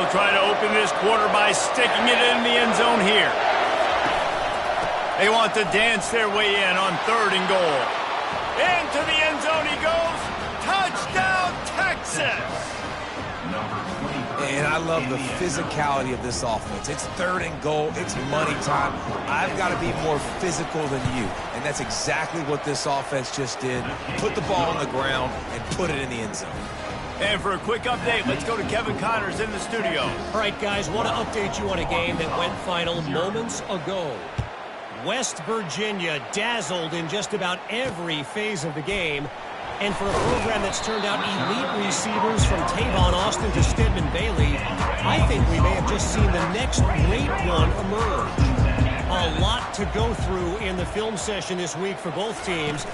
They'll try to open this quarter by sticking it in the end zone here. They want to dance their way in on 3rd and goal. Into the end zone he goes. Touchdown, Texas! And I love the physicality of this offense. It's 3rd and goal. It's money time. I've got to be more physical than you. And that's exactly what this offense just did. Put the ball on the ground and put it in the end zone. And for a quick update, let's go to Kevin Connors in the studio. All right, guys, want to update you on a game that went final moments ago. West Virginia dazzled in just about every phase of the game. And for a program that's turned out elite receivers from Tavon Austin to Stedman Bailey, I think we may have just seen the next great one emerge. A lot to go through in the film session this week for both teams.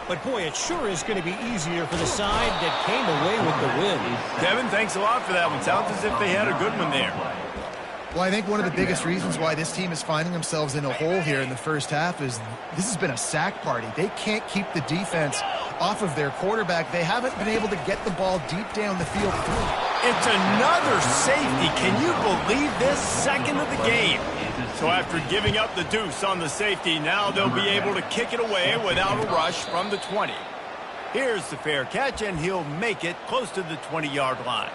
But, boy, it sure is going to be easier for the side that came away with the win. Kevin, thanks a lot for that one. Sounds as if they had a good one there. Well, I think one of the biggest reasons why this team is finding themselves in a hole here in the first half is this has been a sack party. They can't keep the defense off of their quarterback. They haven't been able to get the ball deep down the field. It's another safety. Can you believe this? Second of the game. So after giving up the deuce on the safety, now they'll be able to kick it away without a rush from the 20. Here's the fair catch, and he'll make it close to the 20-yard line.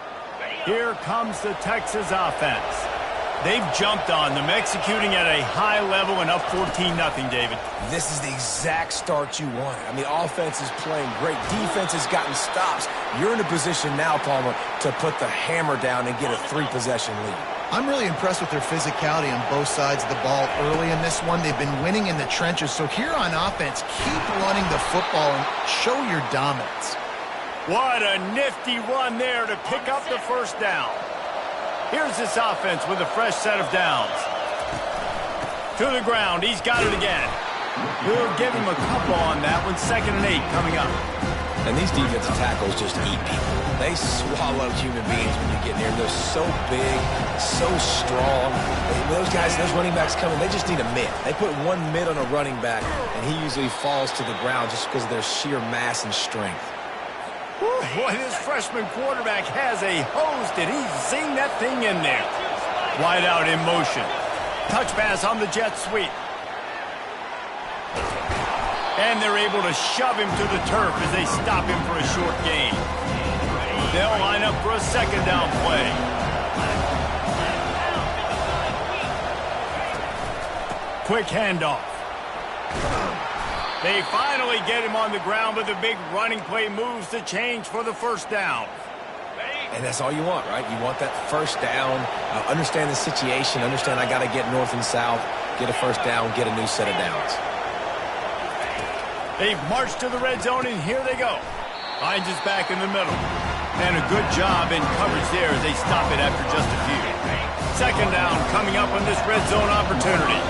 Here comes the Texas offense. They've jumped on them, executing at a high level and up 14-0, David. This is the exact start you wanted. I mean, offense is playing great. Defense has gotten stops. You're in a position now, Palmer, to put the hammer down and get a 3-possession lead. I'm really impressed with their physicality on both sides of the ball early in this one. They've been winning in the trenches. So here on offense, keep running the football and show your dominance. What a nifty run there to pick up the first down. Here's this offense with a fresh set of downs. To the ground. He's got it again. We'll give him a couple on that one. 2nd and 8 coming up. And these defensive tackles just eat people. They swallow human beings when you get near them. They're so big, so strong. Those guys, those running backs coming, they just need a mid. They put one mid on a running back, and he usually falls to the ground just because of their sheer mass and strength. Boy, this freshman quarterback has a hose. Did he zing that thing in there? Wide out in motion. Touch pass on the jet sweep. And they're able to shove him to the turf as they stop him for a short gain. They'll line up for a 2nd down play. Quick handoff. They finally get him on the ground, but the big running play moves the change for the first down. And that's all you want, right? You want that first down. Understand the situation. Understand I got to get north and south, get a first down, get a new set of downs. They've marched to the red zone, and here they go. Hines is back in the middle. And a good job in coverage there as they stop it after just a few. 2nd down coming up on this red zone opportunity.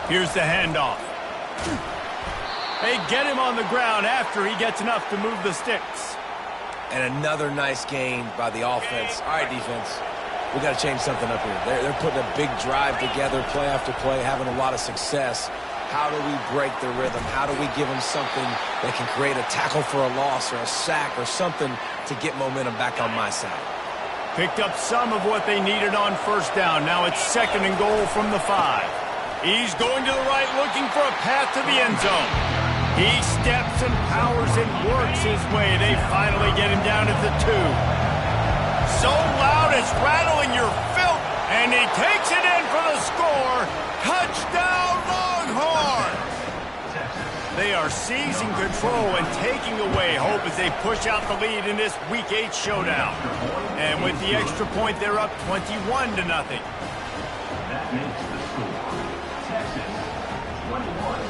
Here's the handoff. They get him on the ground after he gets enough to move the sticks. And another nice gain by the offense. All right, defense. We got to change something up here. They're putting a big drive together, play after play, having a lot of success. How do we break the rhythm? How do we give them something that can create a tackle for a loss or a sack or something to get momentum back on my side? Picked up some of what they needed on first down. Now it's 2nd and goal from the 5. He's going to the right, looking for a path to the end zone. He steps and powers and works his way. They finally get him down at the 2. So loud it's rattling your filth, and he takes it in for the score. Touchdown, Longhorns! They are seizing control and taking away hope as they push out the lead in this Week 8 showdown. And with the extra point, they're up 21-0. That makes the score. Texas 21,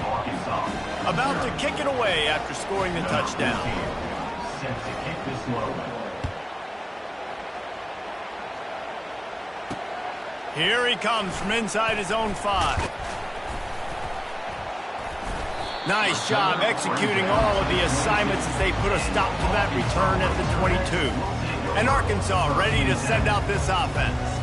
Arkansas. About to kick it away after scoring the touchdown. Set to kick this one away. Here he comes from inside his own 5. Nice job executing all of the assignments as they put a stop to that return at the 22. And Arkansas ready to send out this offense.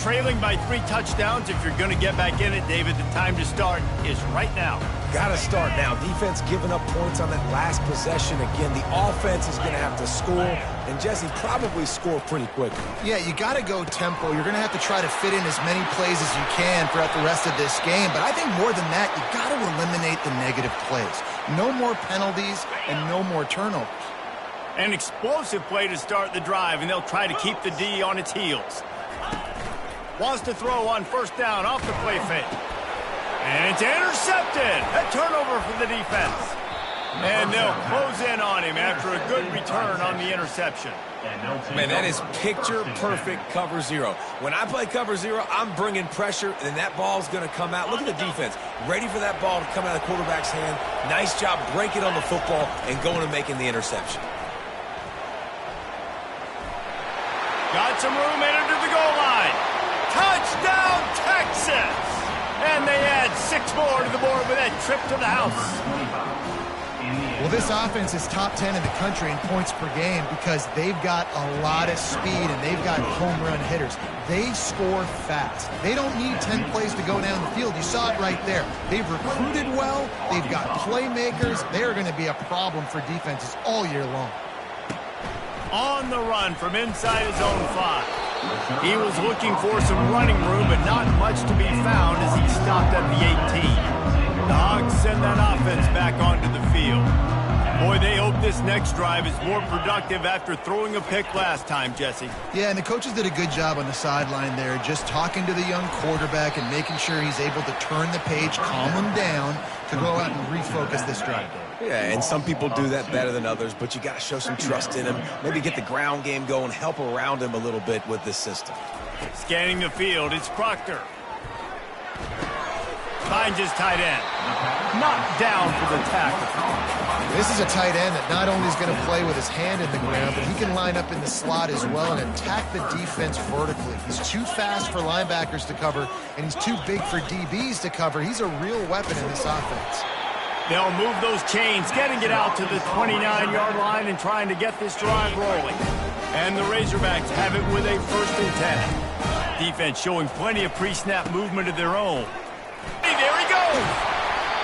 Trailing by 3 touchdowns. If you're going to get back in it, David, the time to start is right now. Got to start now. Defense giving up points on that last possession. Again, the offense is going to have to score, and Jesse probably score pretty quickly. Yeah, you got to go tempo. You're going to have to try to fit in as many plays as you can throughout the rest of this game. But I think more than that, you got to eliminate the negative plays. No more penalties and no more turnovers. An explosive play to start the drive, and they'll try to keep the D on its heels. Wants to throw on first down off the play fake. And it's intercepted. A turnover for the defense. And they'll close in on him after a good return on the interception. Man, that is picture-perfect cover zero. When I play cover zero, I'm bringing pressure, and that ball's going to come out. Look at the defense. Ready for that ball to come out of the quarterback's hand. Nice job breaking on the football and going and making the interception. Got some room, entered to the goal line. Touchdown, Texas! And they add 6 more to the board with that trip to the house. Well, this offense is top 10 in the country in points per game because they've got a lot of speed and they've got home run hitters. They score fast. They don't need 10 plays to go down the field. You saw it right there. They've recruited well. They've got playmakers. They're going to be a problem for defenses all year long. On the run from inside his own 5. He was looking for some running room, but not much to be found as he stopped at the 18. The Hogs send that offense back onto the field. Boy, they hope this next drive is more productive after throwing a pick last time, Jesse. Yeah, and the coaches did a good job on the sideline there, just talking to the young quarterback and making sure he's able to turn the page, calm him down, to go out and refocus this drive. Yeah, and some people do that better than others, but you got to show some trust in him. Maybe get the ground game going, help around him a little bit with this system. Scanning the field, it's Proctor. Finds his tight end. Knocked down for the tackle. This is a tight end that not only is going to play with his hand in the ground, but he can line up in the slot as well and attack the defense vertically. He's too fast for linebackers to cover, and he's too big for DBs to cover. He's a real weapon in this offense. They'll move those chains, getting it out to the 29-yard line and trying to get this drive rolling. And the Razorbacks have it with a 1st and 10. Defense showing plenty of pre-snap movement of their own. Hey, there he goes!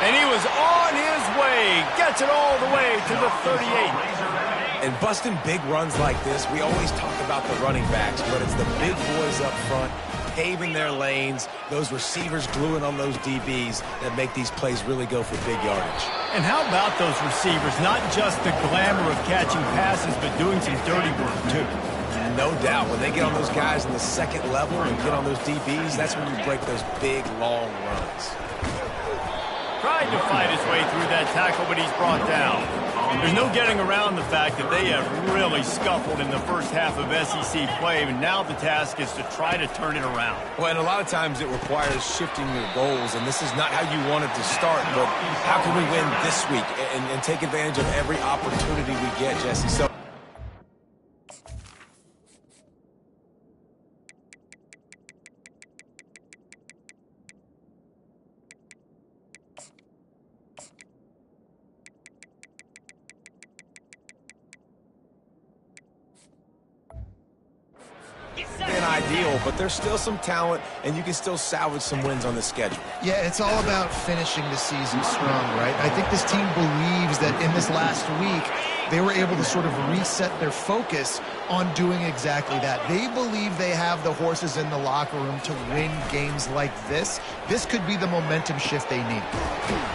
And he was on his way. Gets it all the way to the 38. And busting big runs like this, we always talk about the running backs, but it's the big boys up front paving their lanes, those receivers gluing on those DBs that make these plays really go for big yardage. And how about those receivers? Not just the glamour of catching passes, but doing some dirty work, too. No doubt. When they get on those guys in the second level and get on those DBs, that's when you break those big, long runs. Tried to fight his way through that tackle, but he's brought down. There's no getting around the fact that they have really scuffled in the first half of SEC play, and now the task is to try to turn it around. Well, and a lot of times it requires shifting your goals, and this is not how you wanted to start, but how can we win this week and take advantage of every opportunity we get, Jesse? So ideal, but there's still some talent, and you can still salvage some wins on the schedule. Yeah, it's all about finishing the season strong, right? I think this team believes that in this last week, they were able to sort of reset their focus on doing exactly that. They believe they have the horses in the locker room to win games like this. This could be the momentum shift they need.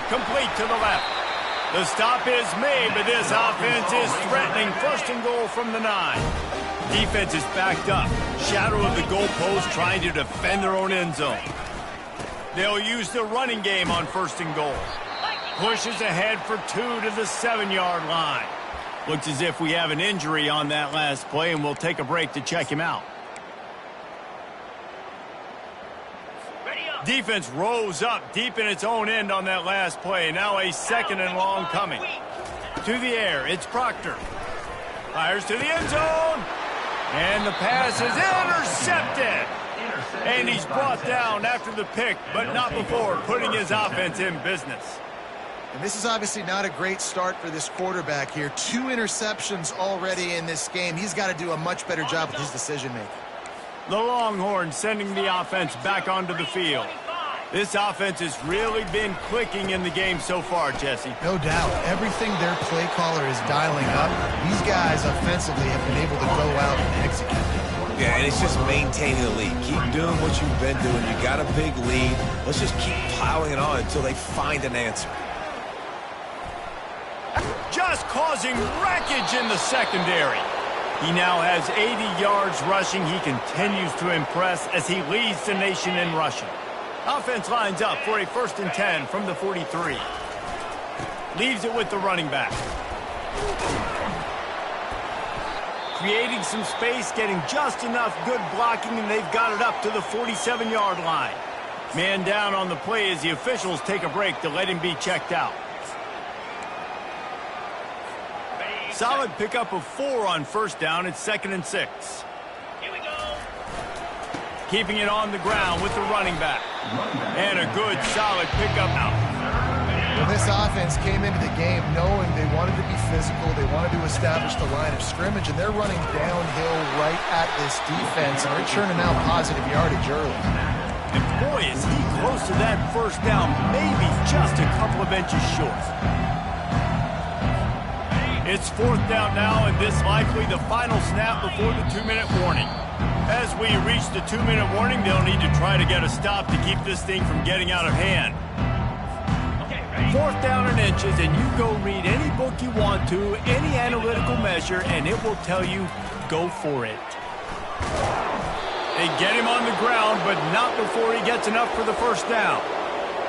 Complete to the left. The stop is made, but this offense is threatening. 1st and goal from the 9. Defense is backed up. Shadow of the goalpost trying to defend their own end zone. They'll use the running game on 1st and goal. Pushes ahead for 2 to the 7-yard line. Looks as if we have an injury on that last play, and we'll take a break to check him out. Defense rose up deep in its own end on that last play. Now a 2nd and long coming. To the air, it's Proctor. Fires to the end zone. And the pass is intercepted. And he's brought down after the pick, but not before putting his offense in business. And this is obviously not a great start for this quarterback here. 2 interceptions already in this game. He's got to do a much better job with his decision-making. The Longhorns sending the offense back onto the field. This offense has really been clicking in the game so far, Jesse. No doubt. Everything their play caller is dialing up, these guys offensively have been able to go out and execute. Yeah, and it's just maintaining the lead. Keep doing what you've been doing. You got a big lead. Let's just keep piling it on until they find an answer. Just causing wreckage in the secondary. He now has 80 yards rushing. He continues to impress as he leads the nation in rushing. Offense lines up for a 1st and 10 from the 43. Leaves it with the running back. Creating some space, getting just enough good blocking, and they've got it up to the 47-yard line. Man down on the play as the officials take a break to let him be checked out. Solid pickup of 4 on 1st down. It's 2nd and 6. Here we go. Keeping it on the ground with the running back. And a good, solid pickup now. Well, this offense came into the game knowing they wanted to be physical, they wanted to establish the line of scrimmage, and they're running downhill right at this defense, and they're churning out positive yardage early. And boy, is he close to that 1st down, maybe just a couple of inches short. It's 4th down now, and this likely the final snap before the 2-minute warning. As we reach the 2-minute warning, they'll need to try to get a stop to keep this thing from getting out of hand. 4th down and inches, and you go read any book you want to, any analytical measure, and it will tell you, go for it. They get him on the ground, but not before he gets enough for the 1st down.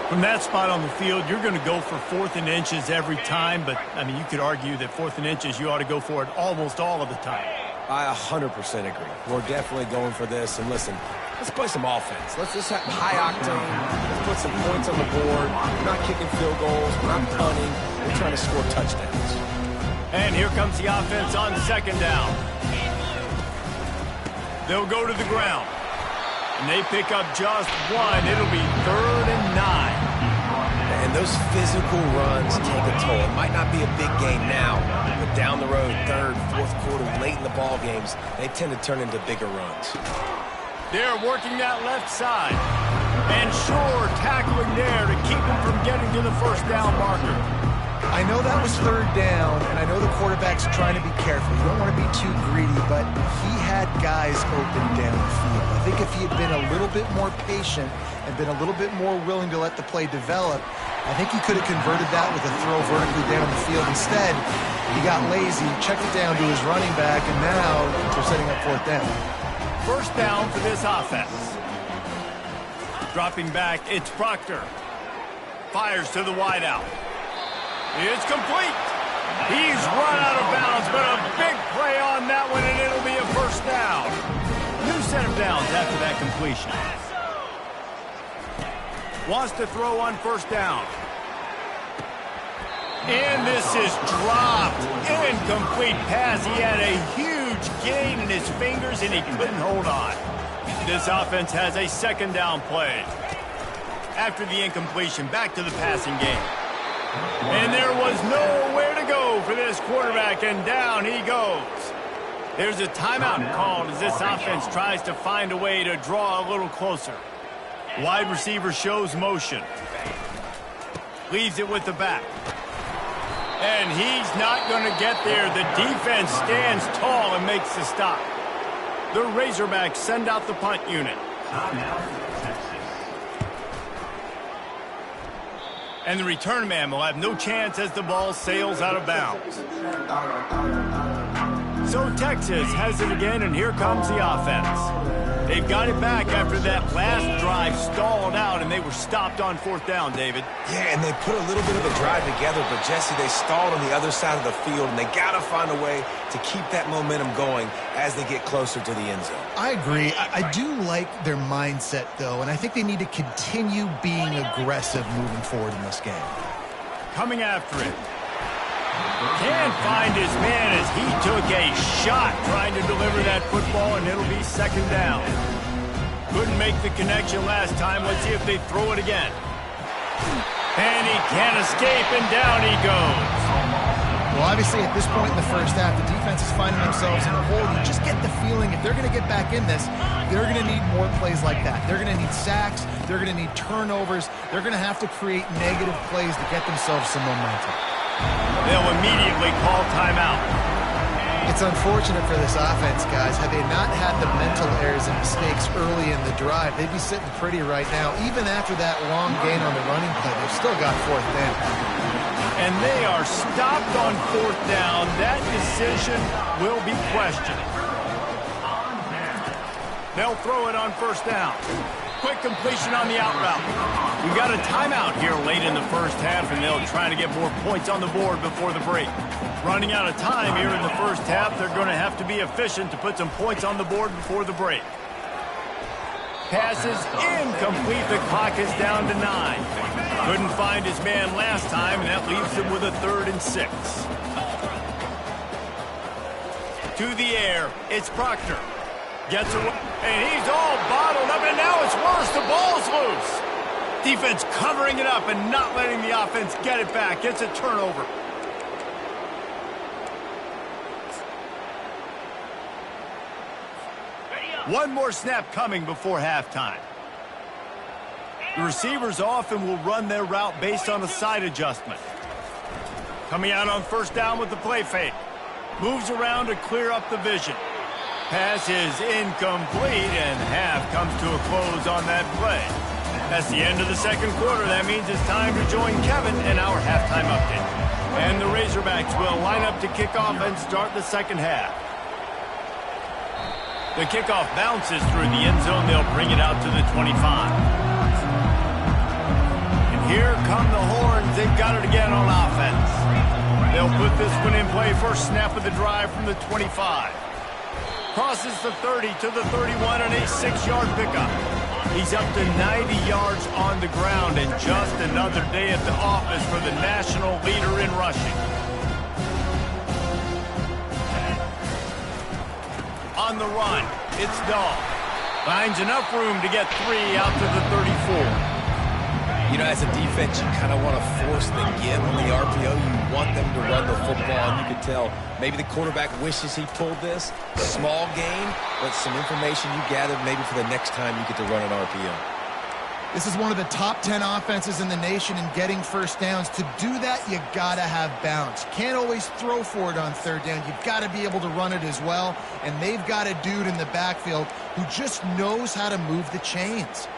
From that spot on the field, you're going to go for 4th and inches every time, but, I mean, you could argue that 4th and inches, you ought to go for it almost all of the time. I 100% agree. We're definitely going for this. And listen, let's play some offense. Let's just have high octane. Let's put some points on the board. We're not kicking field goals. We're not punting. We're trying to score touchdowns. And here comes the offense on 2nd down. They'll go to the ground. And they pick up just 1. It'll be 3rd and 9. And those physical runs take a toll. It might not be a big game now, but down the road, 3rd, 4th quarter, late in the ball games, they tend to turn into bigger runs. They're working that left side. And sure, tackling there to keep him from getting to the 1st down marker. I know that was 3rd down, and I know the quarterback's trying to be careful. You don't want to be too greedy, but he had guys open downfield. I think if he had been a little bit more patient and been a little bit more willing to let the play develop, I think he could have converted that with a throw vertically down the field. Instead, he got lazy, checked it down to his running back, and now they're setting up 4th down. 1st down for this offense. Dropping back, it's Proctor. Fires to the wideout. It's complete. He's run out of bounds, but a big play on that one, and it'll be a 1st down. New set of downs after that completion. Wants to throw on 1st down. And this is dropped. Incomplete pass. He had a huge gain in his fingers, and he couldn't hold on. This offense has a 2nd down play. After the incompletion, back to the passing game. And there was nowhere to go for this quarterback, and down he goes. There's a timeout called as this offense tries to find a way to draw a little closer. Wide receiver shows motion. Leaves it with the back. And he's not going to get there. The defense stands tall and makes the stop. The Razorbacks send out the punt unit. And the return man will have no chance as the ball sails out of bounds. So Texas has it again, and here comes the offense. They've got it back after that last drive stalled out, and they were stopped on 4th down, David. Yeah, and they put a little bit of a drive together, but, Jesse, they stalled on the other side of the field, and they got to find a way to keep that momentum going as they get closer to the end zone. I agree. I do like their mindset, though, and I think they need to continue being aggressive moving forward in this game. Coming after it. Can't find his man as he took a shot trying to deliver that football, and it'll be 2nd down. Couldn't make the connection last time. Let's see if they throw it again. And he can't escape, and down he goes. Well, obviously, at this point in the first half, the defense is finding themselves in a hole. You just get the feeling if they're going to get back in this, they're going to need more plays like that. They're going to need sacks. They're going to need turnovers. They're going to have to create negative plays to get themselves some momentum. They'll immediately call timeout. It's unfortunate for this offense, guys. Had they not had the mental errors and mistakes early in the drive, they'd be sitting pretty right now. Even after that long gain on the running play, they've still got fourth down. And they are stopped on fourth down. That decision will be questioned. They'll throw it on first down. Quick completion on the out route. We've got a timeout here late in the first half, and they'll try to get more points on the board before the break. Running out of time here in the first half, they're going to have to be efficient to put some points on the board before the break. Pass is incomplete. The clock is down to 9. Couldn't find his man last time, and that leaves him with a 3rd and 6. To the air, it's Proctor. Gets away, and he's all bottled up, and now it's worse. The ball's loose. Defense covering it up and not letting the offense get it back. It's a turnover. One more snap coming before halftime. The receivers often will run their route based on a side adjustment. Coming out on first down with the play fake. Moves around to clear up the vision. Pass is incomplete, and half comes to a close on that play. That's the end of the second quarter. That means it's time to join Kevin in our halftime update. And the Razorbacks will line up to kick off and start the second half. The kickoff bounces through the end zone. They'll bring it out to the 25. And here come the horns. They've got it again on offense. They'll put this one in play. First snap of the drive from the 25. Crosses the 30 to the 31 on a 6-yard pickup. He's up to 90 yards on the ground, and just another day at the office for the national leader in rushing. On the run, it's Dahl. Finds enough room to get 3 out to the 34. You know, as a defense, you kind of want to force the give on the RPO. You want them to run the football, and you can tell maybe the quarterback wishes he pulled this. Small gain, but some information you gathered maybe for the next time you get to run an RPO. This is one of the top 10 offenses in the nation in getting first downs. To do that, you got to have balance. You can't always throw for it on third down. You've got to be able to run it as well, and they've got a dude in the backfield who just knows how to move the chains.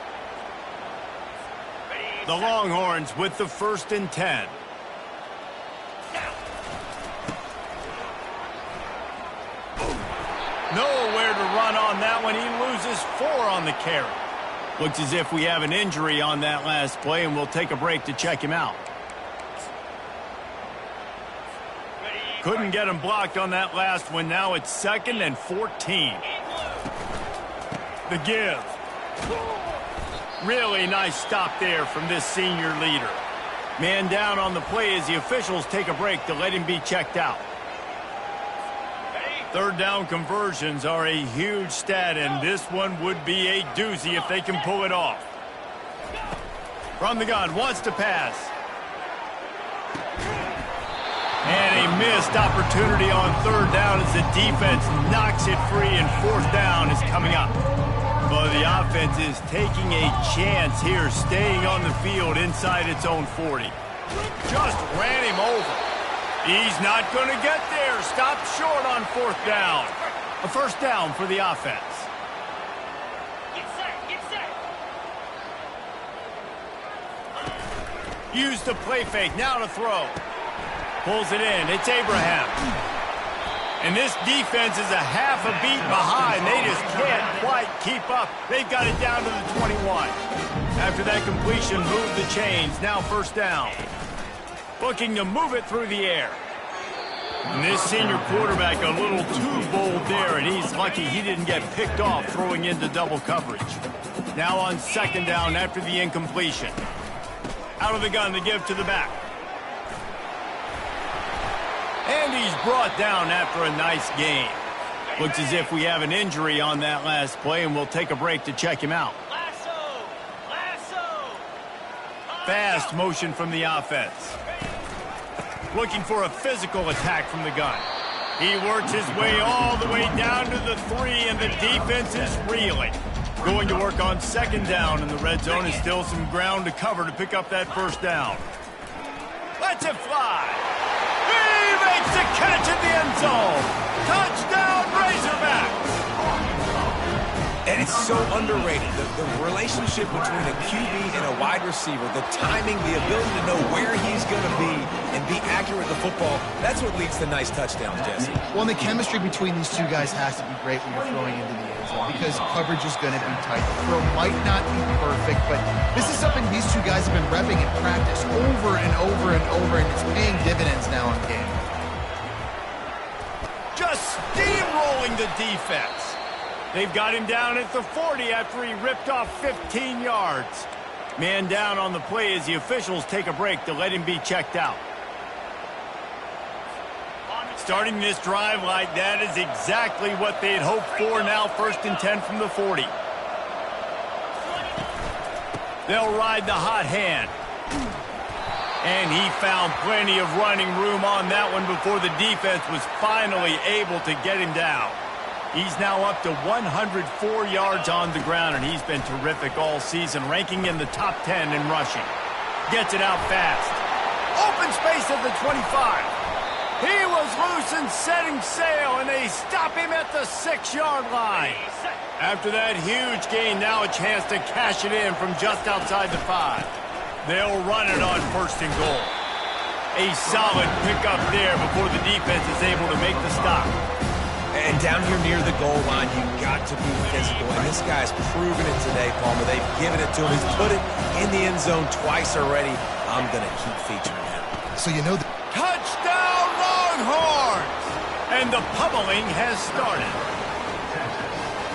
The Longhorns with the 1st and 10. Nowhere to run on that one. He loses 4 on the carry. Looks as if we have an injury on that last play, and we'll take a break to check him out. Couldn't get him blocked on that last one. Now it's 2nd and 14. The give. Really nice stop there from this senior leader. Man down on the play as the officials take a break to let him be checked out. Third down conversions are a huge stat, and this one would be a doozy if they can pull it off. From the gun, wants to pass. And a missed opportunity on third down as the defense knocks it free, and fourth down is coming up. Well, the offense is taking a chance here, staying on the field inside its own 40. Just ran him over. He's not going to get there. Stopped short on fourth down. A first down for the offense. Get set, get set. Used the play fake, now to throw. Pulls it in, it's Abraham. And this defense is a half a beat behind. They just can't quite keep up. They've got it down to the 21. After that completion, move the chains. Now first down. Looking to move it through the air. And this senior quarterback a little too bold there, and he's lucky he didn't get picked off throwing into double coverage. Now on second down after the incompletion. Out of the gun to give to the back. And he's brought down after a nice gain. Looks as if we have an injury on that last play, and we'll take a break to check him out. Fast motion from the offense. looking for a physical attack from the gun. He works his way all the way down to the 3, and the defense is reeling. Going to work on second down, and the red zone is still some ground to cover to pick up that first down. Lets it fly. He makes the catch in the end zone. Touchdown, Razorbacks. And it's so underrated. The relationship between a QB and a wide receiver, the timing, the ability to know where he's going to be and be accurate with the football, that's what leads to nice touchdowns, Jesse. Well, and the chemistry between these two guys has to be great when you're throwing into the end zone because coverage is going to be tight. The throw might not be perfect, but this is something these two guys have been repping in practice over and over and over, and it's paying dividends now in game. Just steamrolling the defense. They've got him down at the 40 after he ripped off 15 yards. Man down on the play as the officials take a break to let him be checked out. Starting this drive like that is exactly what they'd hoped for. Now 1st and 10 from the 40. They'll ride the hot hand. And he found plenty of running room on that one before the defense was finally able to get him down. He's now up to 104 yards on the ground, and he's been terrific all season, ranking in the top 10 in rushing. Gets it out fast. Open space at the 25. He was loose and setting sail, and they stop him at the 6-yard line. After that huge gain, now a chance to cash it in from just outside the 5. They'll run it on 1st and goal. A solid pickup there before the defense is able to make the stop. And down here near the goal line, you've got to be physical. And this guy's proven it today, Palmer. They've given it to him. He's put it in the end zone twice already. I'm going to keep featuring him. So you know... Touchdown, Longhorns! And the pummeling has started.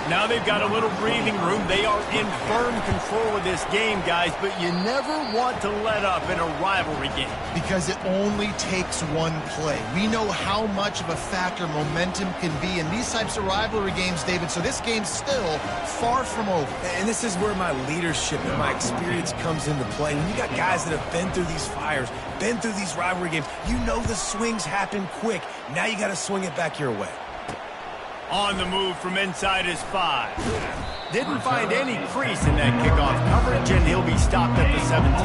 Now they've got a little breathing room. They are in firm control of this game, guys, but you never want to let up in a rivalry game. Because it only takes one play. We know how much of a factor momentum can be in these types of rivalry games, David, so this game's still far from over. And this is where my leadership and my experience comes into play. When you got guys that have been through these fires, been through these rivalry games, you know the swings happen quick. Now you got to swing it back your way. On the move from inside his 5. Didn't find any crease in that kickoff coverage, and he'll be stopped at the 17.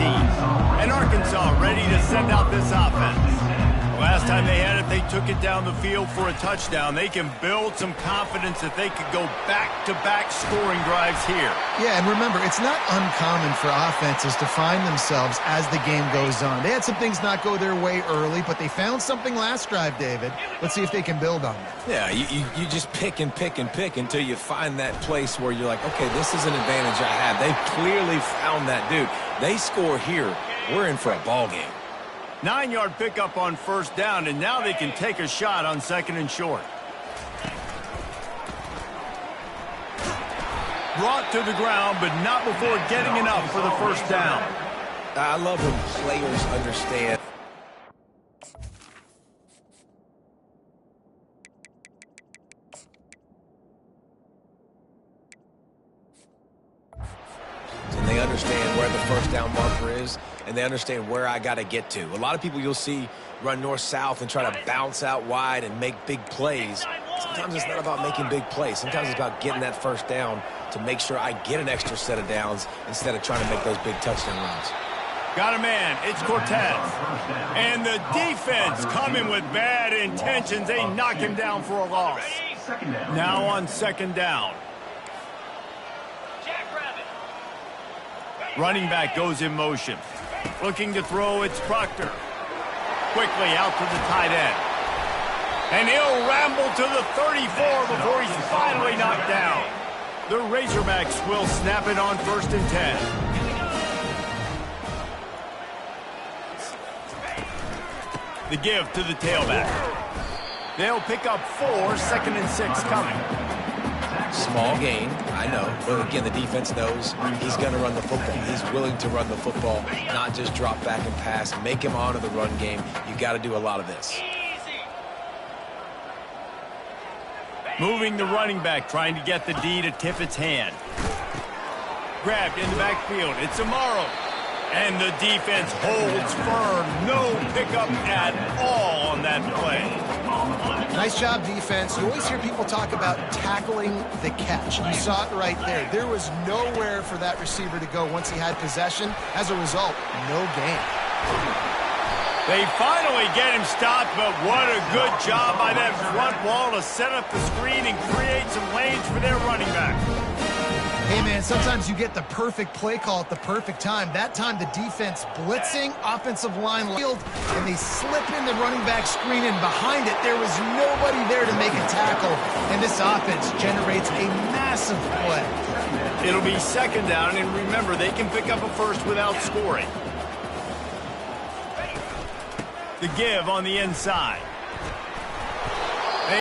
And Arkansas ready to send out this offense. Last time they had it, they took it down the field for a touchdown. They can build some confidence that they could go back-to-back scoring drives here. Yeah, and remember, it's not uncommon for offenses to find themselves as the game goes on. They had some things not go their way early, but they found something last drive, David. Let's see if they can build on that. Yeah, you just pick and pick and pick until you find that place where you're like, okay, this is an advantage I have. They clearly found that dude. They score here. We're in for a ball game. 9-yard pickup on 1st down, and now they can take a shot on 2nd and short. Brought to the ground, but not before getting enough for the 1st down. I love when players understand. And they understand where the 1st down marker is, and they understand where I got to get to. A lot of people you'll see run north-south and try to bounce out wide and make big plays. Sometimes it's not about making big plays. Sometimes it's about getting that 1st down to make sure I get an extra set of downs instead of trying to make those big touchdown runs. Got a man. It's Cortez. And the defense coming with bad intentions. They knock him down for a loss. Now on 2nd down. Running back goes in motion. Looking to throw, it's Proctor. Quickly out to the tight end. And he'll ramble to the 34 before he's finally knocked down. The Razorbacks will snap it on 1st and 10. The give to the tailback. They'll pick up 4, 2nd and 6 coming. Small gain, I know. But again, the defense knows he's going to run the football. He's willing to run the football, not just drop back and pass. Make him honor the run game. You got to do a lot of this. Moving the running back, trying to get the D to tip its hand. Grabbed in the backfield. It's Amaro. And the defense holds firm. No pickup at all on that play. Nice job, defense. You always hear people talk about tackling the catch. You saw it right there. There was nowhere for that receiver to go once he had possession. As a result, no gain. They finally get him stopped, but what a good job by that front wall to set up the screen and create some lanes for their running back. Hey, man, sometimes you get the perfect play call at the perfect time. That time, the defense blitzing, offensive line field, and they slip in the running back screen, and behind it, there was nobody there to make a tackle, and this offense generates a massive play. It'll be second down, and remember, they can pick up a first without scoring. The give on the inside.